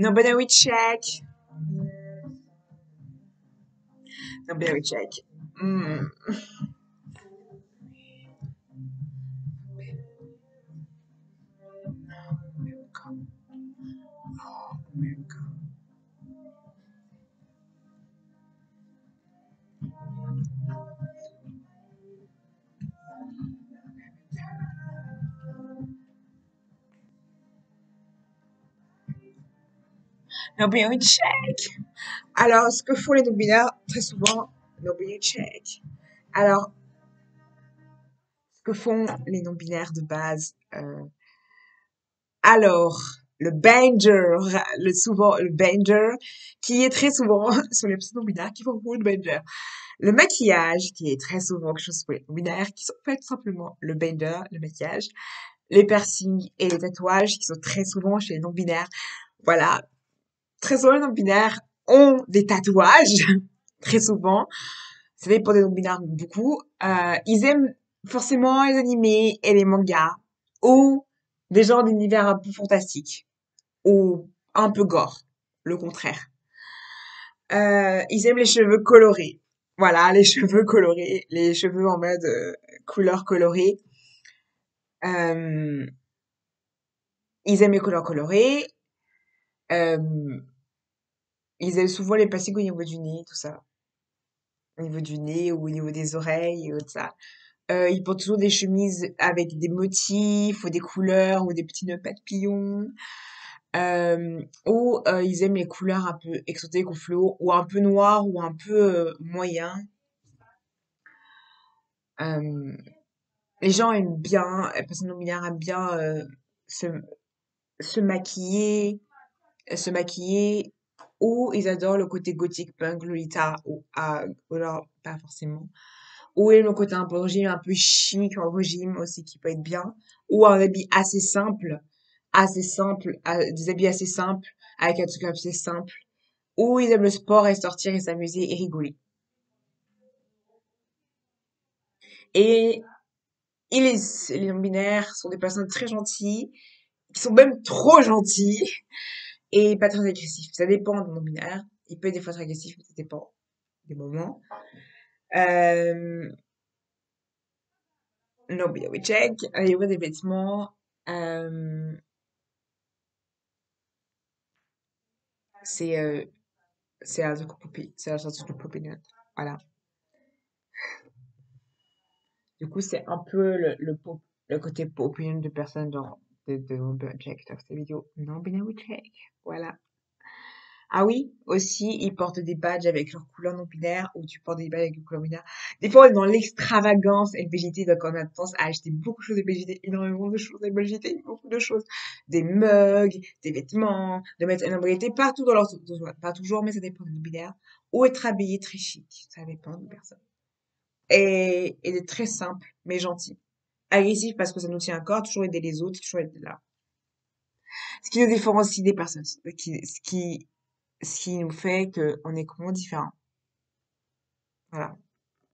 Nobody will check. Nobody will check. Mm. America. Oh, America. Nobody will check. Alors, ce que font les non-binaires, très souvent, nobody will check. Alors, ce que font les non-binaires de base, alors, le banger, le banger, qui est très souvent sur les personnes non-binaires qui font beaucoup de banger. Le maquillage, qui est très souvent quelque chose pour les non-binaires, qui sont en fait tout simplement le banger, le maquillage, les piercings et les tatouages, qui sont très souvent chez les non-binaires. Voilà. Très souvent, les non-binaires ont des tatouages, très souvent. Ça dépend des non-binaires beaucoup. Ils aiment forcément les animés et les mangas, ou des genres d'univers un peu fantastiques, ou un peu gore, le contraire. Ils aiment les cheveux colorés. Voilà, les cheveux colorés, les cheveux en mode couleur colorée. Euh, Ils aiment les couleurs colorées. Euh, Ils aiment souvent les plastiques au niveau du nez, tout ça. Au niveau du nez ou au niveau des oreilles, tout ça. Ils portent toujours des chemises avec des motifs ou des couleurs ou des petits nœuds papillons. Ou ils aiment les couleurs un peu exotiques ou fluo ou un peu noires ou un peu moyen. Euh, les gens aiment bien, les personnes non-binaires aiment bien se, se maquiller, se maquiller, ou ils adorent le côté gothique, punk, Lolita, ou alors pas forcément. Ou le côté un peu régime, un peu chic, en régime aussi qui peut être bien. Ou un habit assez simple, des habits assez simples, avec un truc assez simple. Ou ils aiment le sport et sortir et s'amuser et rigoler. Et, les non-binaires sont des personnes très gentilles, qui sont même trop gentilles et pas très agressifs. Ça dépend du non-binaire. Il peut être des fois être agressif, mais ça dépend des moments. Euh, non-binaire, we check. Au niveau des vêtements, euh, c'est c'est la truc poupée, c'est la sorte de poupée nut. Voilà. Du coup, c'est un peu le côté opinion de personnes dans de check sur ces vidéos. Non, bien oui, check. Voilà. Ah oui, aussi, ils portent des badges avec leur couleur non binaire ou tu portes des badges avec une couleur binaire. Des fois, on est dans l'extravagance LBGT, donc on a tendance à acheter beaucoup de choses LBGT, énormément de choses LBGT, beaucoup de choses. Des mugs, des vêtements, de mettre une LBGT partout dans leur, pas toujours, mais ça dépend des non binaires. Ou être habillé très chic, ça dépend des personnes. Et d'être très simple, mais gentil. Agressif parce que ça nous tient à corps, toujours aider les autres, toujours être là. Ce qui nous différencie des personnes, ce qui nous fait qu'on est complètement différents. Voilà.